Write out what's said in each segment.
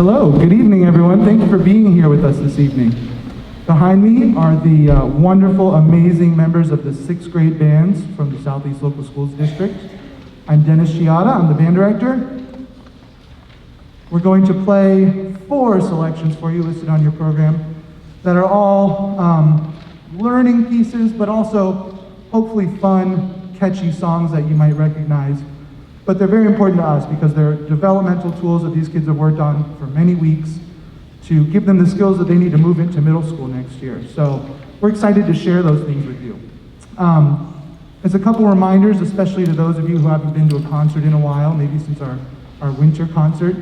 Hello, good evening everyone. Thank you for being here with us this evening. Behind me are the wonderful, amazing members of the 6th grade bands from the Southeast Local Schools District. I'm Dennis Chiata, I'm the band director. We're going to play 4 selections for you listed on your program that are all learning pieces, but also hopefully fun, catchy songs that you might recognize. But they're very important to us because they're developmental tools that these kids have worked on for many weeks to give them the skills that they need to move into middle school next year. So we're excited to share those things with you. As a couple reminders, especially to those of you who haven't been to a concert in a while, maybe since our winter concert,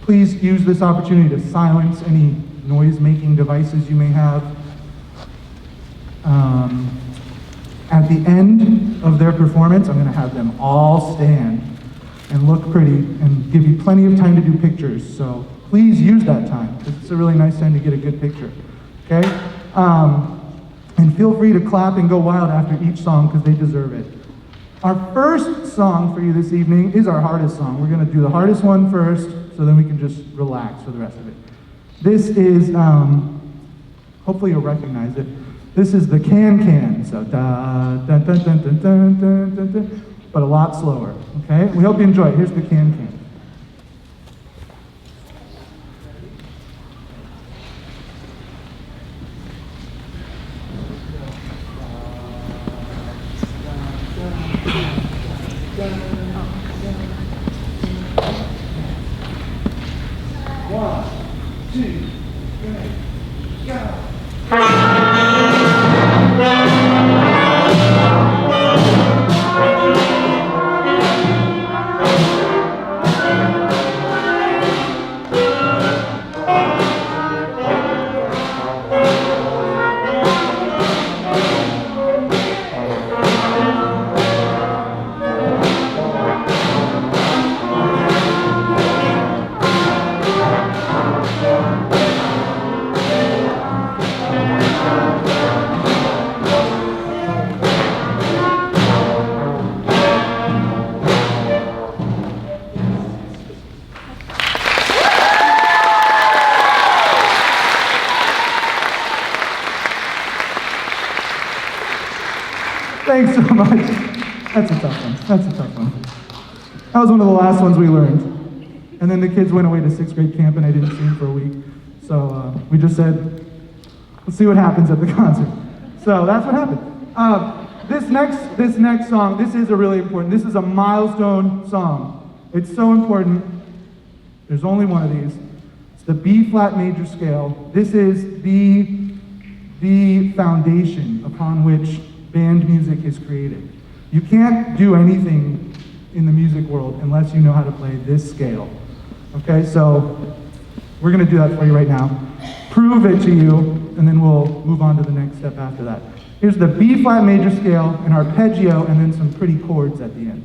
please use this opportunity to silence any noise-making devices you may have. At the end of their performance, I'm going to have them all stand and look pretty and give you plenty of time to do pictures. So please use that time. It's a really nice time to get a good picture. Okay? And feel free to clap and go wild after each song because they deserve it. Our first song for you this evening is our hardest song. We're going to do the hardest one first so then we can just relax for the rest of it. This is, hopefully you'll recognize it. This is the can-can, so da dun dun dun dun dun dun dun dun, but a lot slower, okay? We hope you enjoy it. Here's the can-can. One, two, three, go! Thanks so much. That's a tough one. That was one of the last ones we learned. And then the kids went away to 6th grade camp and I didn't see them for a week. So we just said, let's see what happens at the concert. So that's what happened. This next song, this is a really important, this is a milestone song. It's so important. There's only one of these. It's the B-flat major scale. This is the foundation upon which band music is created. You can't do anything in the music world unless you know how to play this scale. Okay, so we're going to do that for you right now. Prove it to you, and then we'll move on to the next step after that. Here's the B-flat major scale, an arpeggio, and then some pretty chords at the end.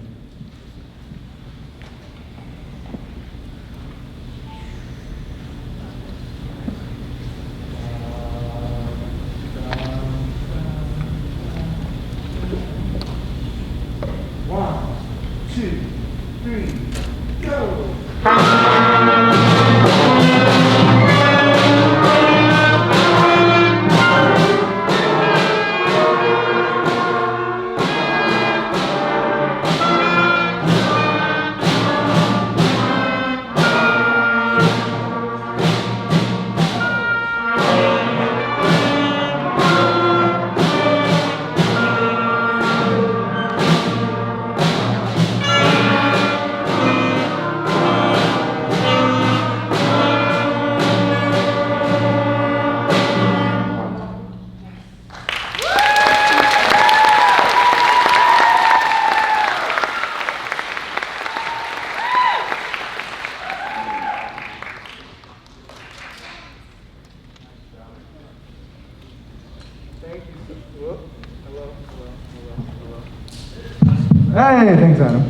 Hey, thanks, Adam.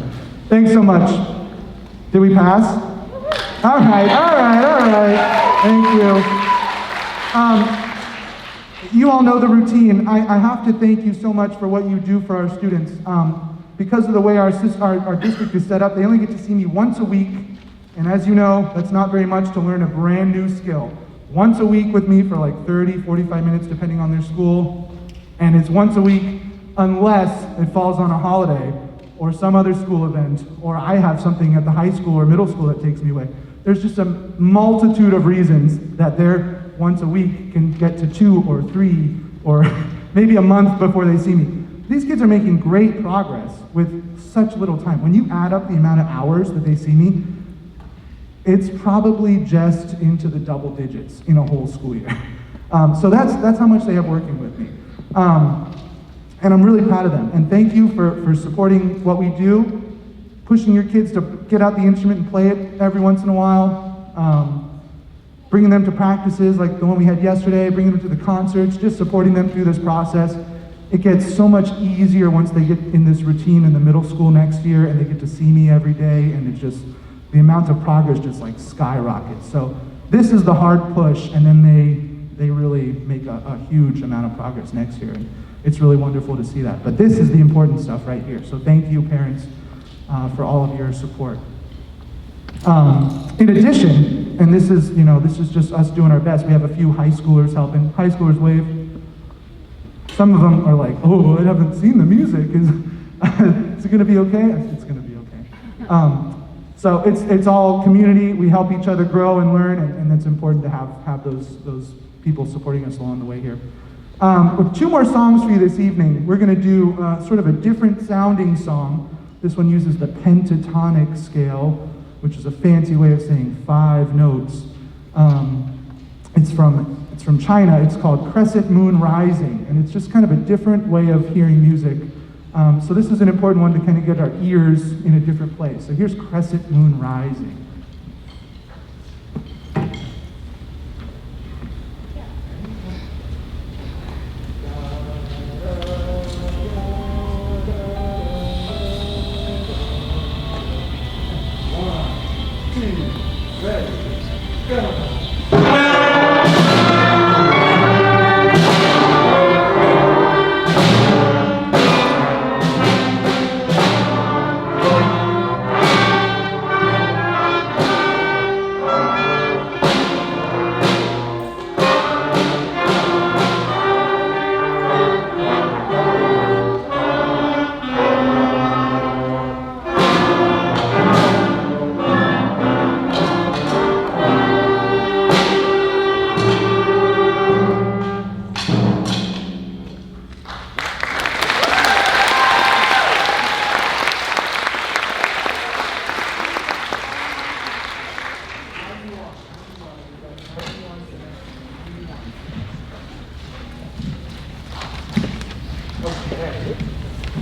Thanks so much. Did we pass? All right. Thank you. You all know the routine. I have to thank you so much for what you do for our students. Because of the way our district is set up, they only get to see me once a week And as you know, that's not very much to learn a brand new skill. Once a week with me for like 30, 45 minutes, depending on their school. And it's once a week unless it falls on a holiday or some other school event, or I have something at the high school or middle school that takes me away. There's just a multitude of reasons that their once a week can get to 2 or 3 or maybe a month before they see me. These kids are making great progress with such little time. When you add up the amount of hours that they see me, it's probably just into the double digits in a whole school year. So that's how much they have working with me. And I'm really proud of them. And thank you for supporting what we do, pushing your kids to get out the instrument and play it every once in a while, bringing them to practices like the one we had yesterday, bringing them to the concerts, just supporting them through this process. It gets so much easier once they get in this routine in the middle school next year and they get to see me every day, and it's just, the amount of progress just like skyrockets. So this is the hard push, and then they really make a huge amount of progress next year. And it's really wonderful to see that. But this is the important stuff right here. So thank you, parents, for all of your support. In addition, and this is just us doing our best, we have a few high schoolers helping. High schoolers wave. Some of them are like, oh, I haven't seen the music. Is it going to be okay? It's going to be okay. So it's all community. We help each other grow and learn, and it's important to have those people supporting us along the way here. With 2 more songs for you this evening. We're going to do sort of a different sounding song. This one uses the pentatonic scale, which is a fancy way of saying 5 notes. It's from China. It's called Crescent Moon Rising, and it's just kind of a different way of hearing music. So this is an important one to kind of get our ears in a different place. So here's Crescent Moon Rising.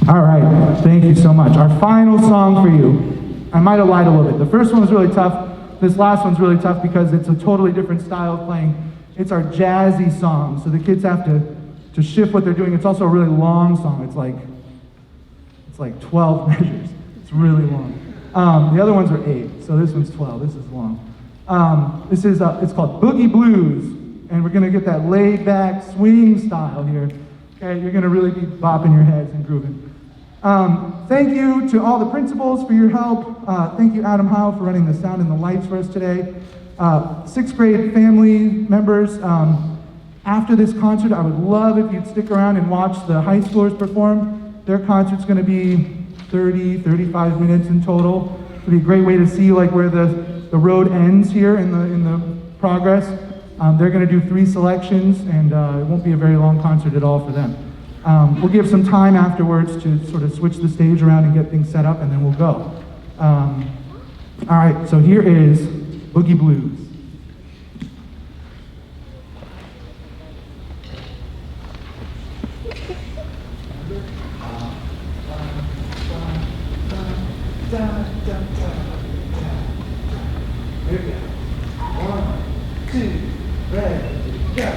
All right, thank you so much. Our final song for you. I might have lied a little bit. The first one was really tough. This last one's really tough because it's a totally different style of playing. It's our jazzy song, so the kids have to shift what they're doing. It's also a really long song. It's like 12 measures. It's really long. The other ones are 8, so this one's 12. This is long. It's called Boogie Blues, and we're gonna get that laid-back swing style here. Okay, you're gonna really be bopping your heads and grooving. Thank you to all the principals for your help. Thank you, Adam Howe, for running the sound and the lights for us today. 6th grade family members, after this concert, I would love if you'd stick around and watch the high schoolers perform. Their concert's gonna be 30, 35 minutes in total. It'll be a great way to see like where the road ends here in the progress. They're gonna do 3 selections, and it won't be a very long concert at all for them. We'll give some time afterwards to sort of switch the stage around and get things set up, and then we'll go. All right, so here is Boogie Blues. Here we go. 1, 2, ready, go.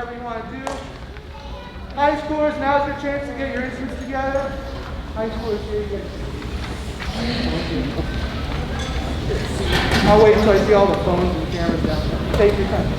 whatever you want to do. High schoolers, now's your chance to get your instruments together. High schoolers, here you go. I'll wait until I see all the phones and cameras down there. Take your time.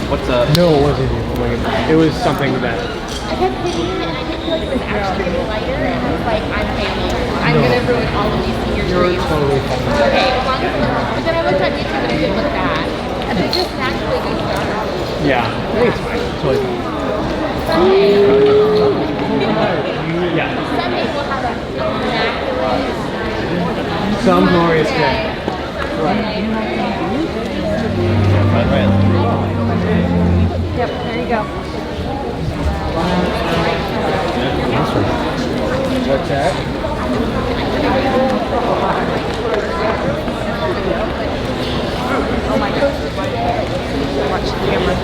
What's up? No, it wasn't. It was something that. I kept hitting it and I didn't feel like it was actually lighter and I was like, I'm failing. I'm gonna ruin all of these senior dreams. Totally fine. Okay, as long as it looks, but then I looked on YouTube and it didn't look bad. I think just naturally goes down. Yeah, I think it's fine. It's totally fine. Yeah. Sunday we'll have a immaculate. Some glorious day. Right. Yep, there you go. What's that? Oh my gosh. Watch the camera.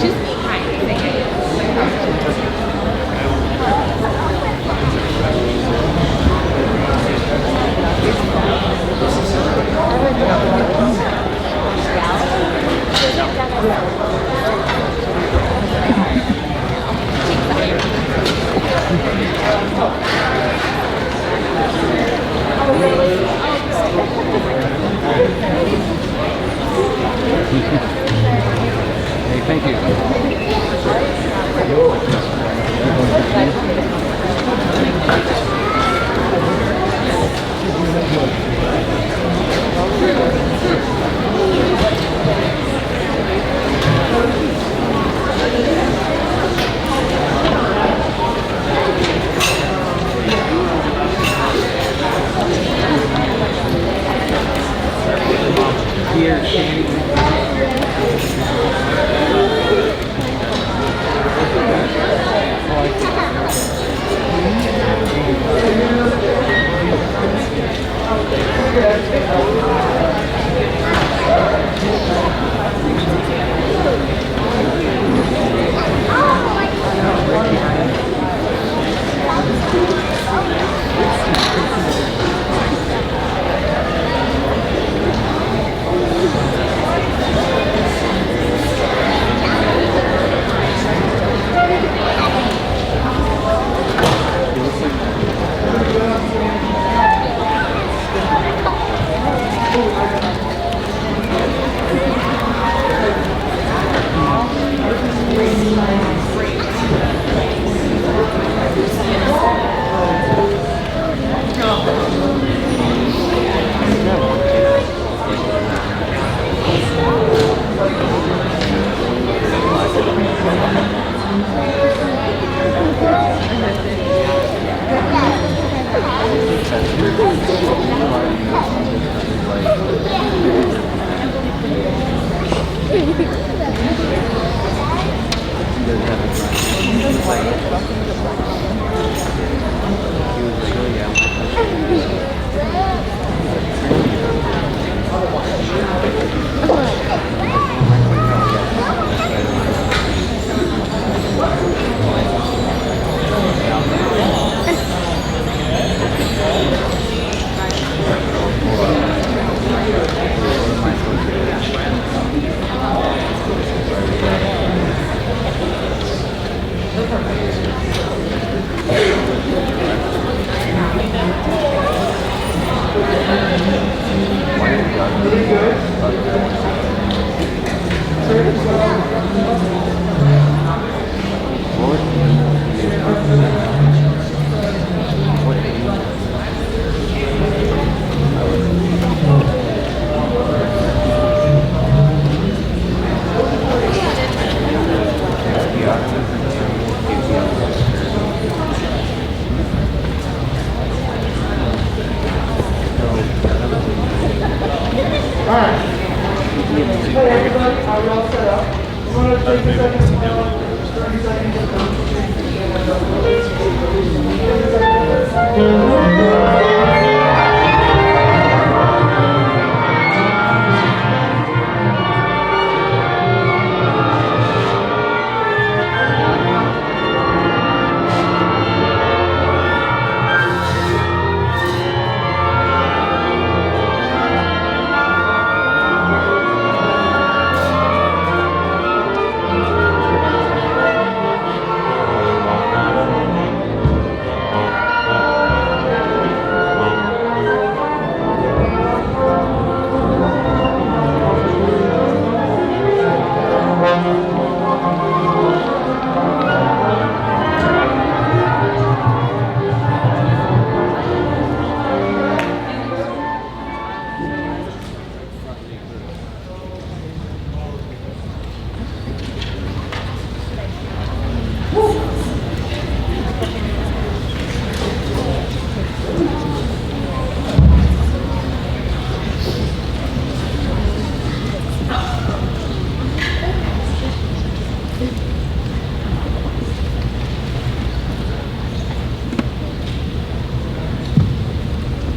Just be kind. Hey, thank you. Here,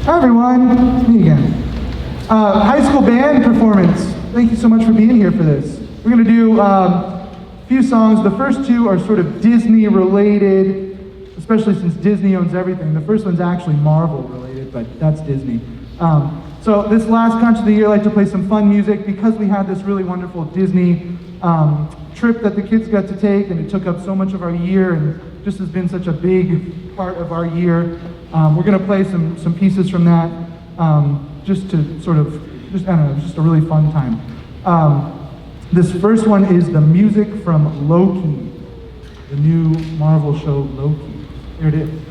Hi everyone, it's me again. High school band performance. Thank you so much for being here for this. We're going to do a few songs. The first two are sort of Disney related, especially since Disney owns everything. The first one's actually Marvel related, but that's Disney. So this last concert of the year, I like to play some fun music because we had this really wonderful Disney trip that the kids got to take, and it took up so much of our year and just has been such a big part of our year. We're going to play some pieces from that just to sort of, I don't know, just a really fun time. This first one is the music from Loki, the new Marvel show Loki. Here it is.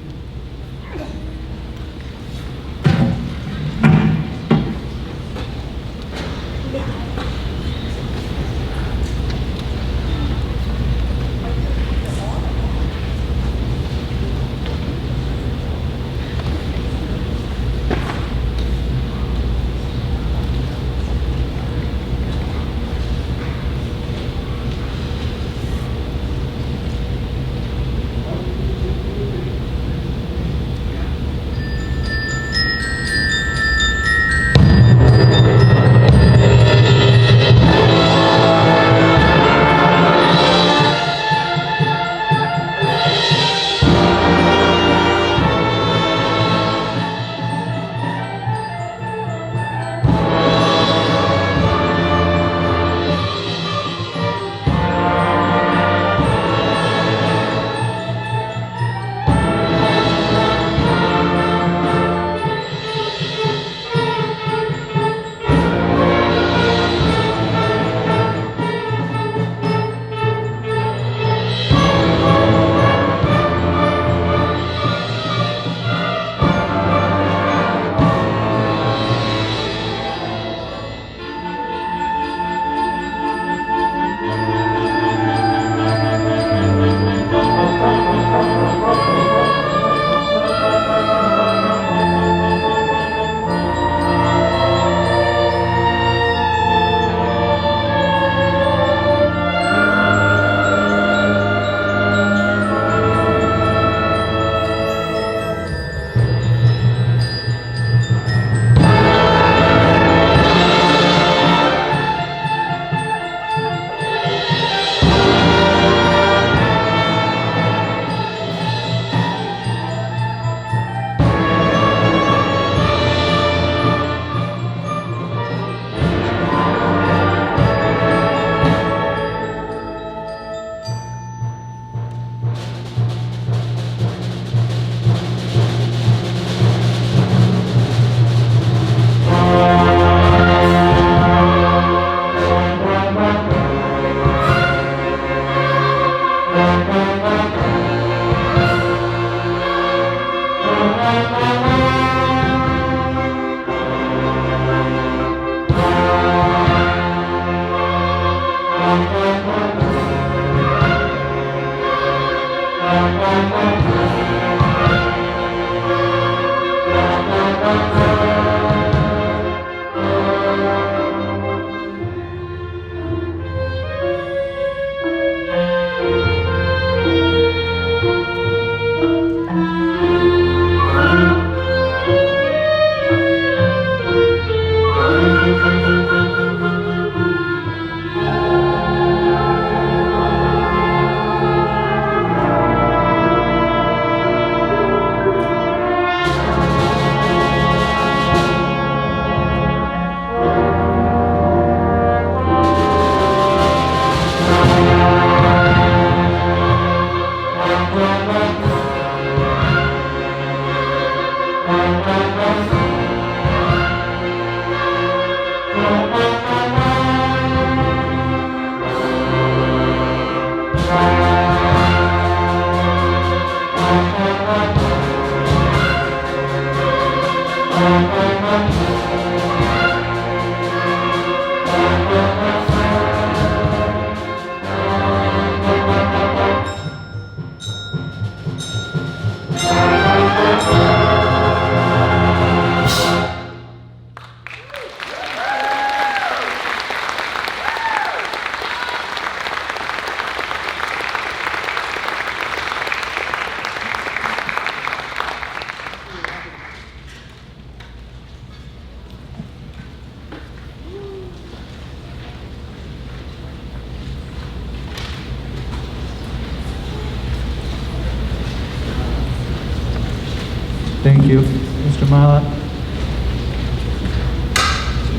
Thank you, Mr. Mila.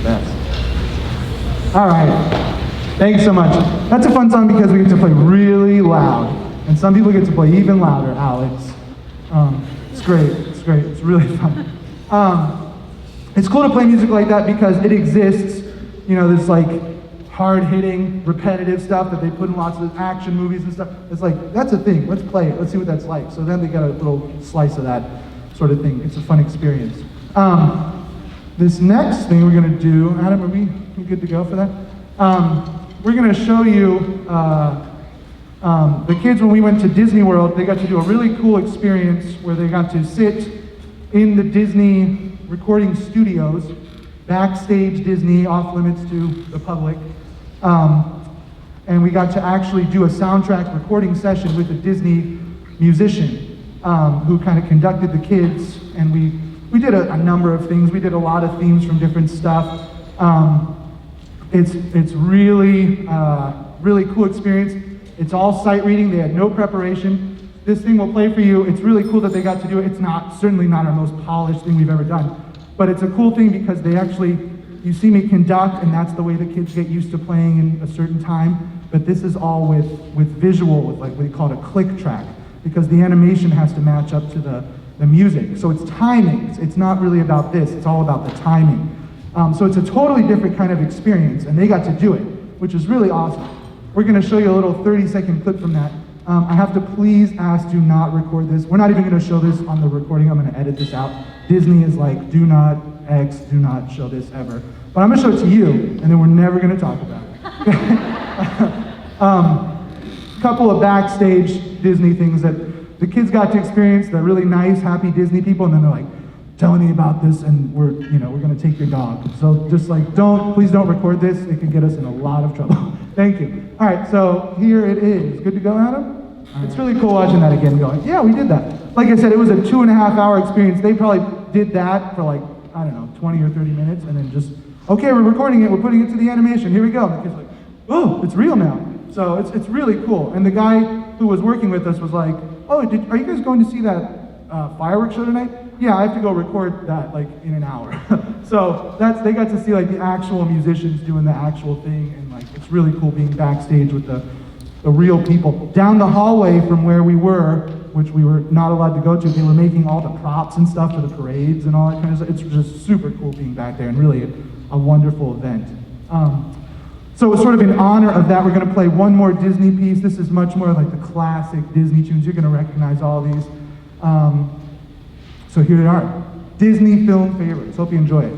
Best. All right. Thanks so much. That's a fun song because we get to play really loud, and some people get to play even louder. Alex, it's great. It's great. It's really fun. It's cool to play music like that because it exists. You know, there's like hard-hitting, repetitive stuff that they put in lots of action movies and stuff. It's like, that's a thing. Let's play it. Let's see what that's like. So then they got a little slice of that sort of thing. It's a fun experience. This next thing we're going to do, Adam, are we good to go for that? We're going to show you the kids when we went to Disney World. They got to do a really cool experience where they got to sit in the Disney recording studios, backstage Disney, off limits to the public. And we got to actually do a soundtrack recording session with a Disney musician who kind of conducted the kids, and we did a number of things. We did a lot of themes from different stuff. It's really really cool experience. It's all sight reading. They had no preparation. This thing will play for you. It's really cool that they got to do it. It's certainly not our most polished thing we've ever done, but it's a cool thing because they actually, you see me conduct, and that's the way the kids get used to playing in a certain time. But this is all with visual, with like what you call a click track, because the animation has to match up to the music. So it's timing. It's not really about this. It's all about the timing. So it's a totally different kind of experience, and they got to do it, which is really awesome. We're going to show you a little 30-second clip from that. I have to please ask, do not record this. We're not even going to show this on the recording. I'm going to edit this out. Disney is like, do not show this ever. But I'm going to show it to you, and then we're never going to talk about it. Couple of backstage Disney things that the kids got to experience. They're really nice, happy Disney people, and then they're like, telling me about this, and we're going to take your dog. So just like, please don't record this. It can get us in a lot of trouble. Thank you. All right, so here it is. Good to go, Adam? It's really cool watching that again, going, yeah, we did that. Like I said, it was a 2.5-hour experience. They probably did that for like, I don't know, 20 or 30 minutes, and then just, okay, we're recording it, we're putting it to the animation, here we go. And the kid's like, oh, it's real now. So it's really cool. And the guy who was working with us was like, oh, are you guys going to see that fireworks show tonight? Yeah, I have to go record that like in an hour. So they got to see like the actual musicians doing the actual thing, and like it's really cool being backstage with the real people. Down the hallway from where we were, which we were not allowed to go to, they were making all the props and stuff for the parades and all that kind of stuff. It's just super cool being back there, and really a wonderful event. So sort of in honor of that, we're going to play one more Disney piece. This is much more like the classic Disney tunes. You're going to recognize all these. So here they are, Disney film favorites. Hope you enjoy it.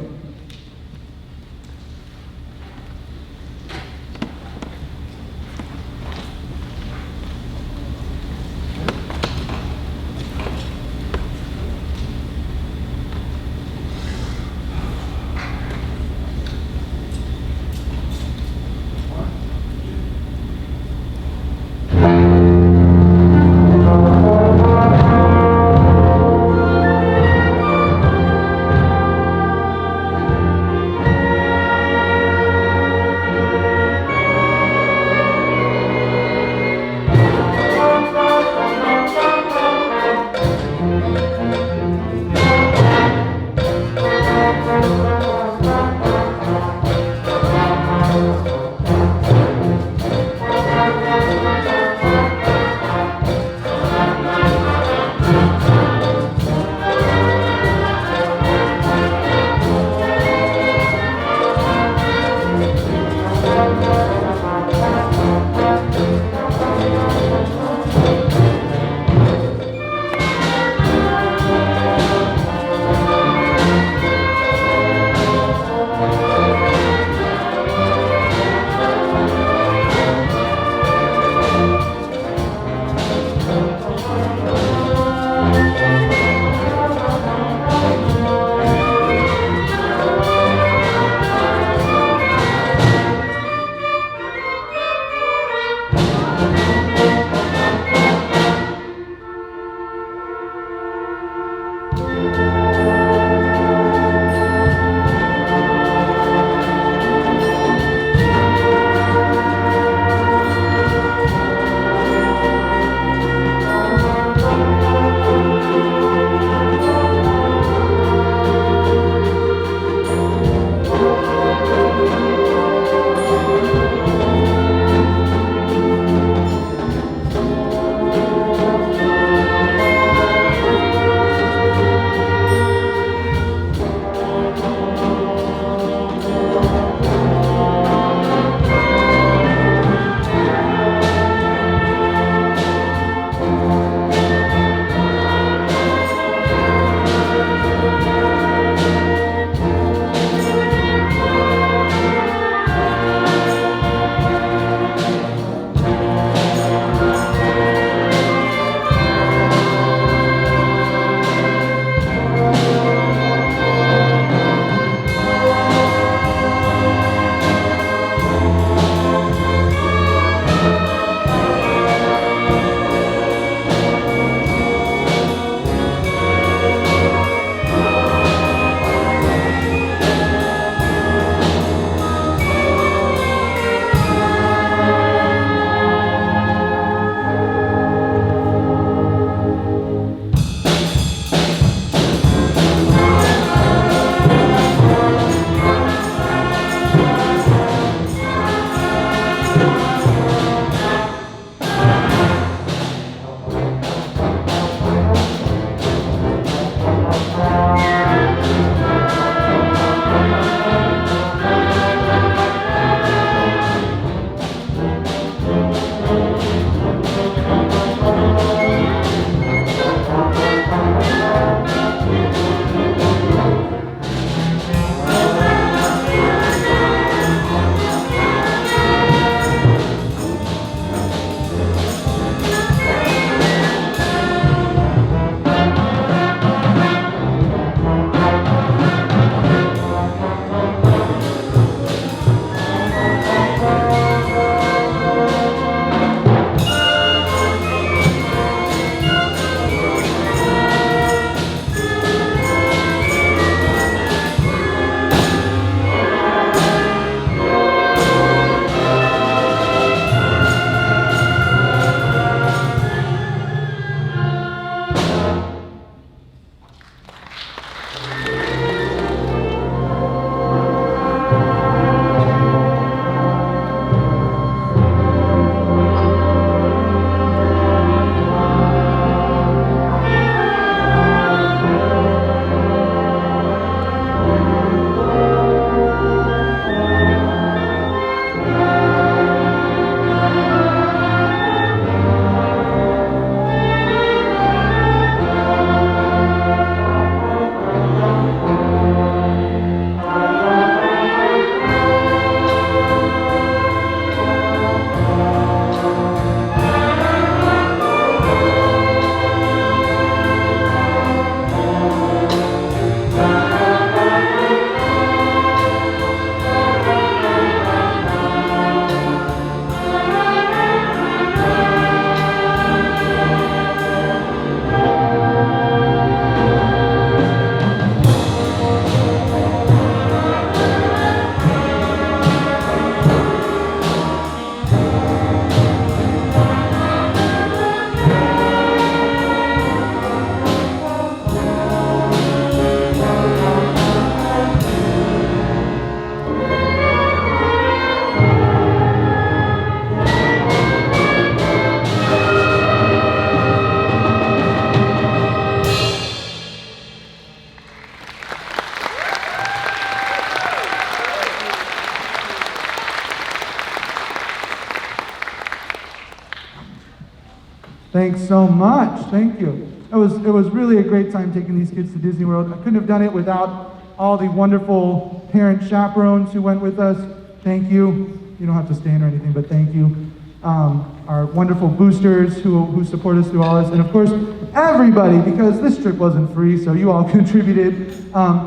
so much. Thank you. It was really a great time taking these kids to Disney World. I couldn't have done it without all the wonderful parent chaperones who went with us. Thank you. You don't have to stand or anything, but thank you. Our wonderful boosters who support us through all this, and of course, everybody, because this trip wasn't free, so you all contributed.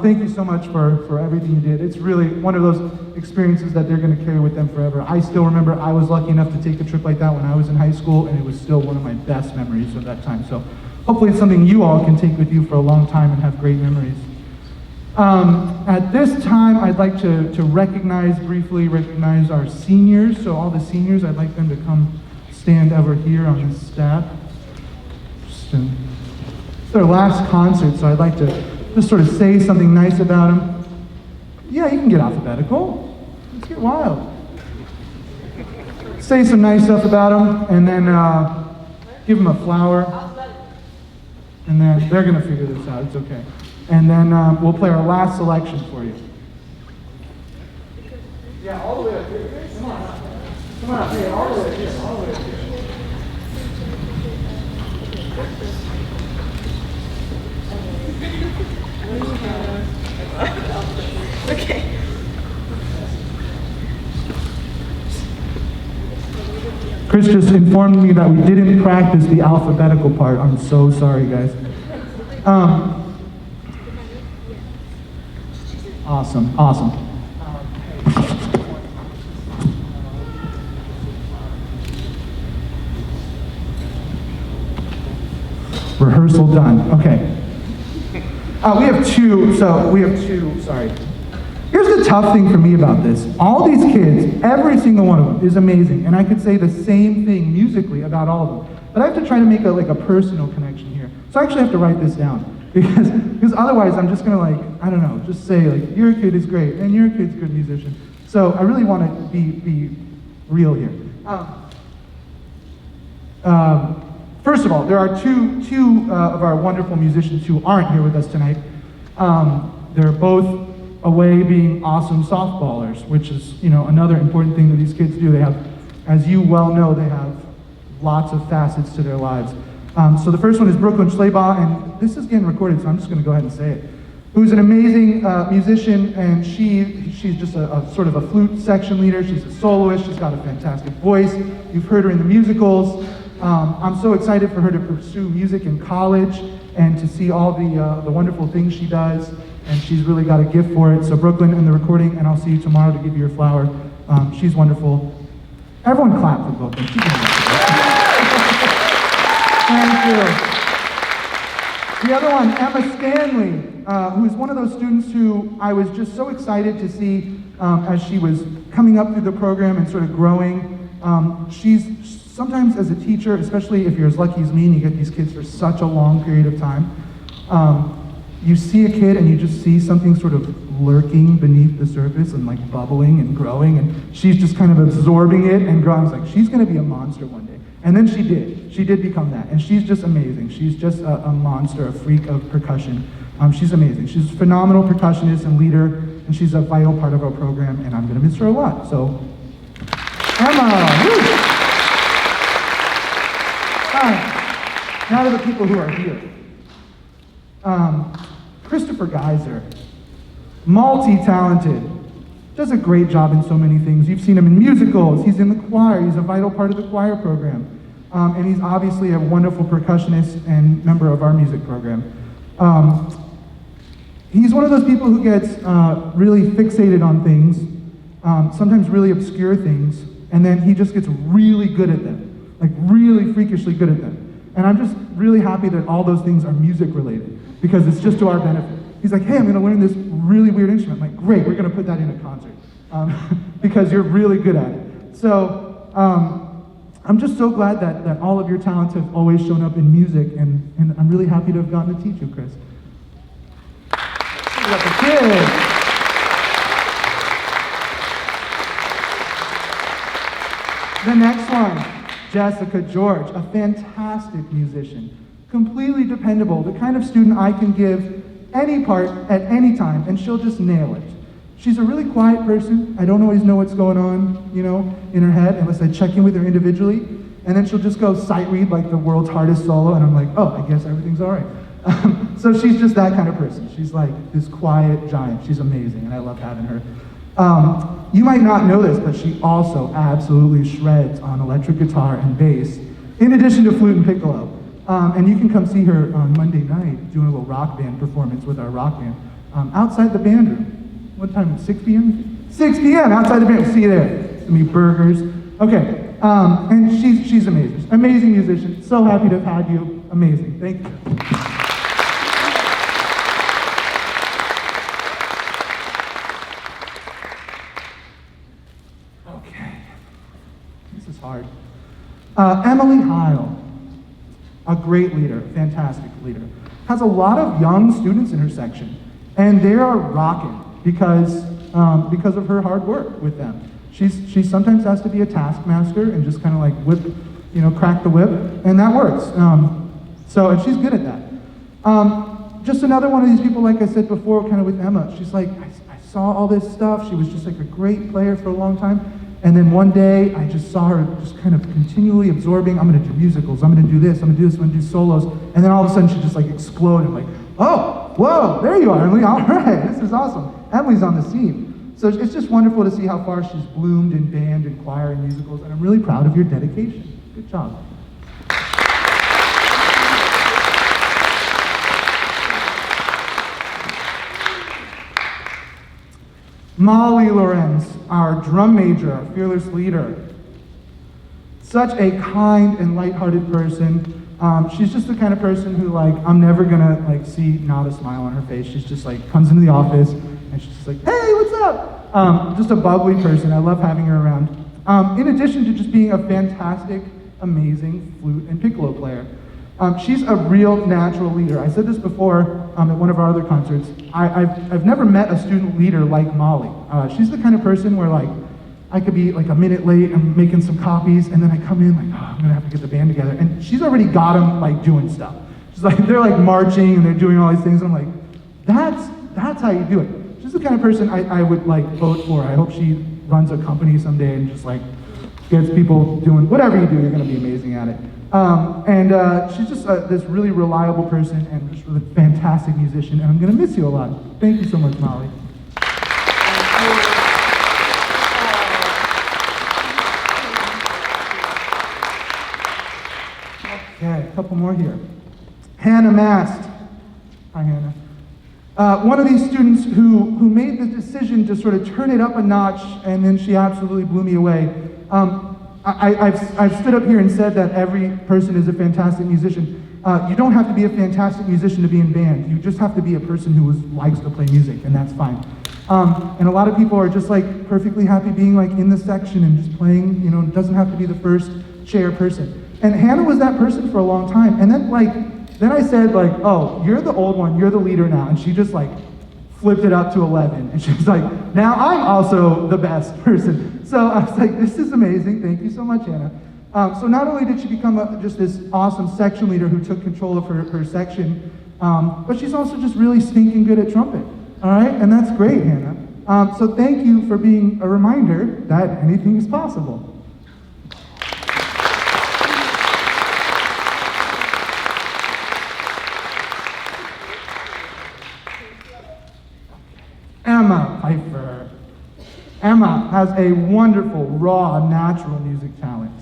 Thank you so much for everything you did. It's really one of those experiences that they're going to carry with them forever. I still remember I was lucky enough to take a trip like that when I was in high school, and it was still one of my best memories of that time. So hopefully it's something you all can take with you for a long time and have great memories. At this time, I'd like to briefly recognize our seniors. So all the seniors, I'd like them to come stand over here on this staff. It's their last concert, so I'd like to just sort of say something nice about them. Yeah, you can get alphabetical. Let's get wild. Say some nice stuff about them, and then give them a flower. And then they're going to figure this out. It's okay. And then we'll play our last selection for you. Yeah, all the way up here. Come on. Come on, hey, all the way up here. All the way up here. Okay. Chris just informed me that we didn't practice the alphabetical part. I'm so sorry, guys. Awesome. Rehearsal done. Okay. We have two, sorry. Here's the tough thing for me about this. All these kids, every single one of them is amazing, and I could say the same thing musically about all of them. But I have to try to make a personal connection here. So I actually have to write this down. Because otherwise I'm just gonna just say your kid is great and your kid's a good musician. So I really want to be real here. First of all, there are two of our wonderful musicians who aren't here with us tonight. They're both away being awesome softballers, which is another important thing that these kids do. They have, as you well know, they have lots of facets to their lives. So the first one is Brooklyn Schleybaugh, and this is getting recorded, so I'm just going to go ahead and say it. Who's an amazing musician, and she's just a sort of a flute section leader. She's a soloist. She's got a fantastic voice. You've heard her in the musicals. I'm so excited for her to pursue music in college and to see all the wonderful things she does, and she's really got a gift for it. So Brooklyn in the recording, and I'll see you tomorrow to give you your flower. She's wonderful. Everyone clap for Brooklyn. She's wonderful. Thank you. The other one, Emma Stanley, who is one of those students who I was just so excited to see as she was coming up through the program and sort of growing. She's sometimes as a teacher, especially if you're as lucky as me and you get these kids for such a long period of time, you see a kid and you just see something sort of lurking beneath the surface and bubbling and growing, and she's just kind of absorbing it and growing. I was like, she's going to be a monster one day. And then she did. She did become that. And she's just amazing. She's just a monster, a freak of percussion. She's amazing. She's a phenomenal percussionist and leader, and she's a vital part of our program, and I'm going to miss her a lot. So, Emma, woo! All right. Now to the people who are here. Christopher Geyser, multi-talented, does a great job in so many things. You've seen him in musicals, he's in the choir, he's a vital part of the choir program. And he's obviously a wonderful percussionist and member of our music program. He's one of those people who gets really fixated on things, sometimes really obscure things, and then he just gets really good at them, really freakishly good at them. And I'm just really happy that all those things are music related, because it's just to our benefit. He's like, hey, I'm gonna learn this really weird instrument. I'm like, great, we're gonna put that in a concert, because you're really good at it. So, I'm just so glad that all of your talents have always shown up in music, and I'm really happy to have gotten to teach you, Chris. Look at the kids. The next one, Jessica George, a fantastic musician, completely dependable, the kind of student I can give any part at any time, and she'll just nail it. She's a really quiet person. I don't always know what's going on, in her head, unless I check in with her individually. and then she'll just go sight read like the world's hardest solo, and I'm like, oh, I guess everything's all right. So she's just that kind of person. She's like this quiet giant. She's amazing, and I love having her. You might not know this, but she also absolutely shreds on electric guitar and bass, in addition to flute and piccolo. And you can come see her on Monday night doing a little rock band performance with our rock band outside the band room. What time is it? 6 p.m.? 6 p.m. outside the band. See you there. It's gonna be burgers. Okay, and she's amazing. Amazing musician. So happy to have had you. Amazing. Thank you. Okay, this is hard. Emily Heil. A great leader, fantastic leader, has a lot of young students in her section, and they are rocking because of her hard work with them. She sometimes has to be a taskmaster and just kind of like whip, crack the whip, and that works. And she's good at that. Just another one of these people, like I said before, kind of with Emma. She's like, I saw all this stuff. She was just like a great player for a long time. And then one day, I just saw her just kind of continually absorbing, I'm gonna do musicals, I'm gonna do this, I'm gonna do this, I'm gonna do solos. And then all of a sudden, she just like exploded, like, oh, whoa, there you are, Emily, all right, this is awesome. Emily's on the scene. So it's just wonderful to see how far she's bloomed in band and choir and musicals, and I'm really proud of your dedication. Good job. Molly Lorenz, our drum major, our fearless leader. Such a kind and lighthearted person. She's just the kind of person who, like, I'm never gonna see not a smile on her face. She's just like comes into the office and she's just like, hey, what's up? Just a bubbly person. I love having her around. In addition to just being a fantastic, amazing flute and piccolo player. She's a real natural leader. I said this before at one of our other concerts. I've never met a student leader like Molly. She's the kind of person where I could be like a minute late, I'm making some copies, and then I come in like, oh, I'm gonna have to get the band together. And she's already got them doing stuff. She's like, they're marching and they're doing all these things. And I'm like, that's how you do it. She's the kind of person I would vote for. I hope she runs a company someday and just gets people doing whatever you do, you're gonna be amazing at it. She's just this really reliable person and just really fantastic musician, and I'm going to miss you a lot. Thank you so much, Molly. Okay, a couple more here. Hannah Mast. Hi, Hannah. One of these students who made the decision to sort of turn it up a notch, and then she absolutely blew me away. I've stood up here and said that every person is a fantastic musician. You don't have to be a fantastic musician to be in band. You just have to be a person who likes to play music, and that's fine. And a lot of people are just perfectly happy being in the section and just playing, doesn't have to be the first chair person. And Hannah was that person for a long time. And then I said oh, you're the old one, you're the leader now. And she just flipped it up to 11. And she's like, now I'm also the best person. So I was like, this is amazing. Thank you so much, Anna. So not only did she become just this awesome section leader who took control of her section, but she's also just really stinking good at trumpet. All right, and that's great, Hannah. So thank you for being a reminder that anything is possible. Emma Pfeiffer. Emma has a wonderful, raw, natural music talent.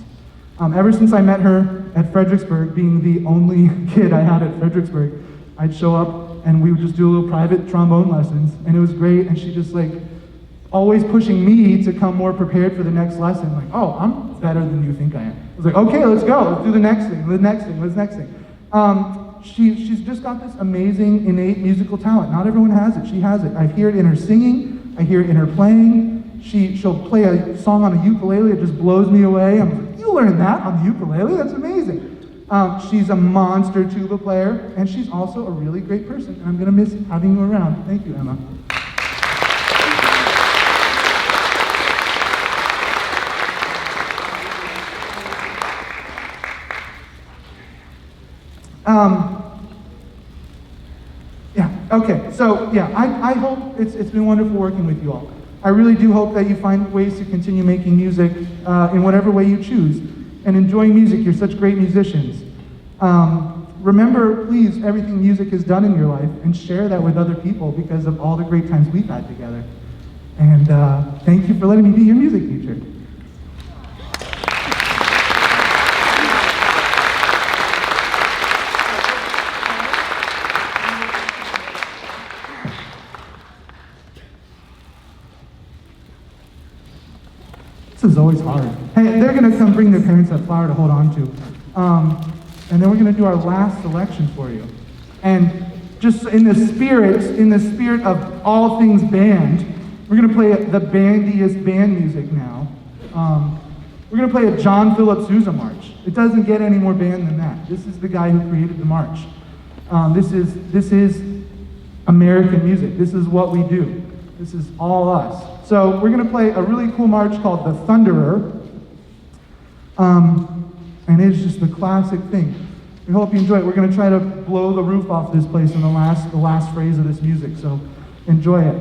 Ever since I met her at Fredericksburg, being the only kid I had at Fredericksburg, I'd show up and we would just do a little private trombone lessons, and it was great, and she just always pushing me to come more prepared for the next lesson, oh, I'm better than you think I am. I was like, okay, let's go, let's do the next thing, the next thing, what's the next thing? She's just got this amazing, innate musical talent. Not everyone has it, she has it. I hear it in her singing, I hear it in her playing. She'll play a song on a ukulele, it just blows me away. I'm like, you learned that on the ukulele? That's amazing. She's a monster tuba player, and she's also a really great person, and I'm gonna miss having you around. Thank you, Emma. I hope it's been wonderful working with you all. I really do hope that you find ways to continue making music in whatever way you choose. and enjoying music. You're such great musicians. Remember, please, everything music has done in your life, and share that with other people because of all the great times we've had together. And thank you for letting me be your music teacher. This is always hard. Hey, they're going to come bring their parents that flower to hold on to. And then we're going to do our last selection for you. And just in the spirit of all things band, we're going to play the bandiest band music now. We're going to play a John Philip Sousa march. It doesn't get any more band than that. This is the guy who created the march. This is American music. This is what we do. This is all us. So we're going to play a really cool march called The Thunderer. And it's just the classic thing. We hope you enjoy it. We're going to try to blow the roof off this place in the last phrase of this music, so enjoy it.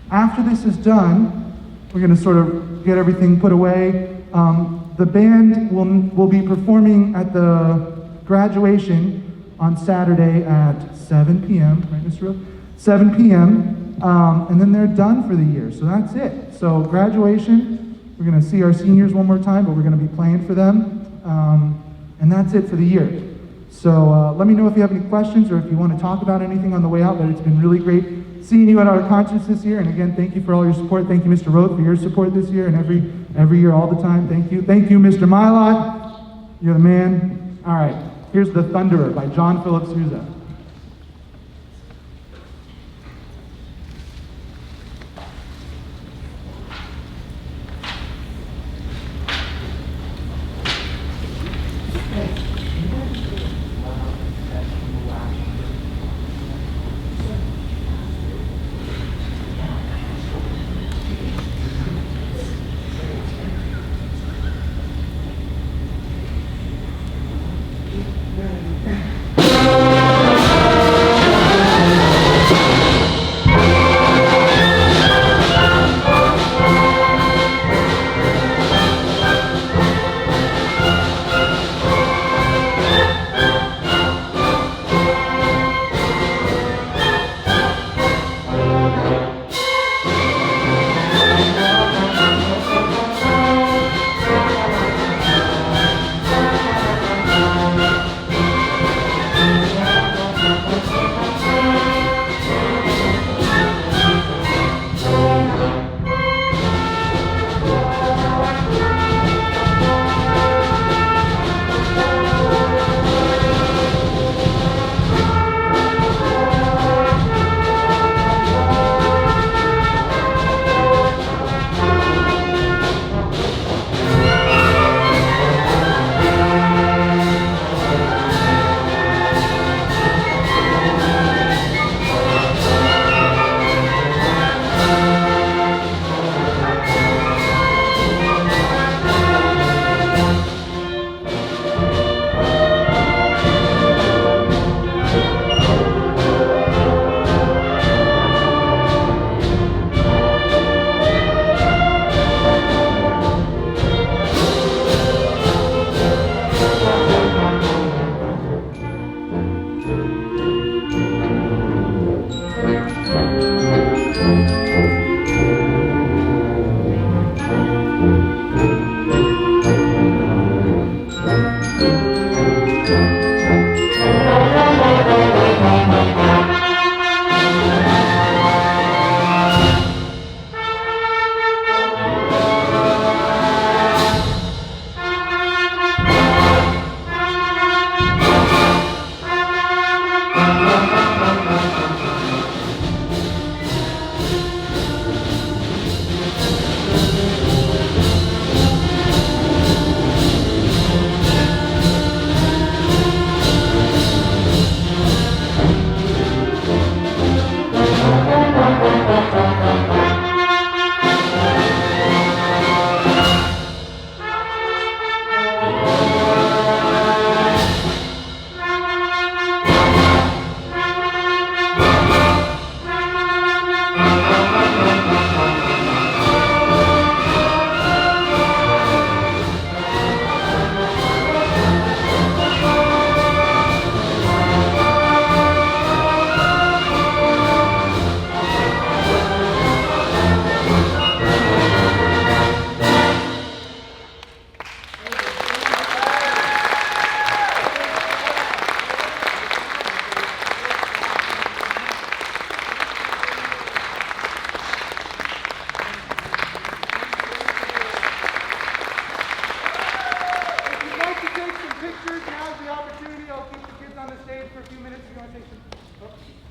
After this is done, we're going to sort of get everything put away. The band will be performing at the graduation on Saturday at 7 p.m., right, Mr. Rowe? 7 p.m., and then they're done for the year, so that's it. So graduation, we're going to see our seniors one more time, but we're going to be playing for them, and that's it for the year. So let me know if you have any questions or if you want to talk about anything on the way out, but it's been really great seeing you at our concerts this year, and again, thank you for all your support. Thank you, Mr. Roth, for your support this year and every year, all the time. Thank you. Thank you, Mr. Mylot. You're the man. All right, here's The Thunderer by John Philip Sousa. for a few minutes if you want to take some.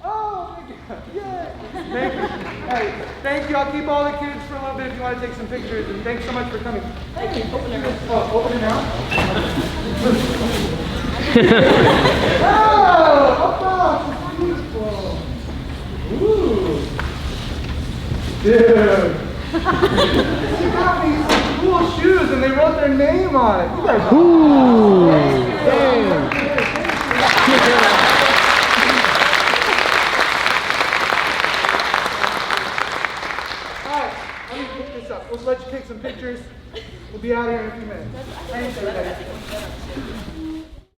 Oh, thank you. Yay. Thank you. Hey, thank you. I'll keep all the kids for a little bit if you want to take some pictures. And thanks so much for coming. Thank you. Open it now. Oh, open it now? Oh, it's beautiful. Ooh. Dude. You got me some cool shoes and they wrote their name on it. You guys are Alright, let me pick this up. We'll let you take some pictures. We'll be out of here in a few minutes. Thanks, everybody.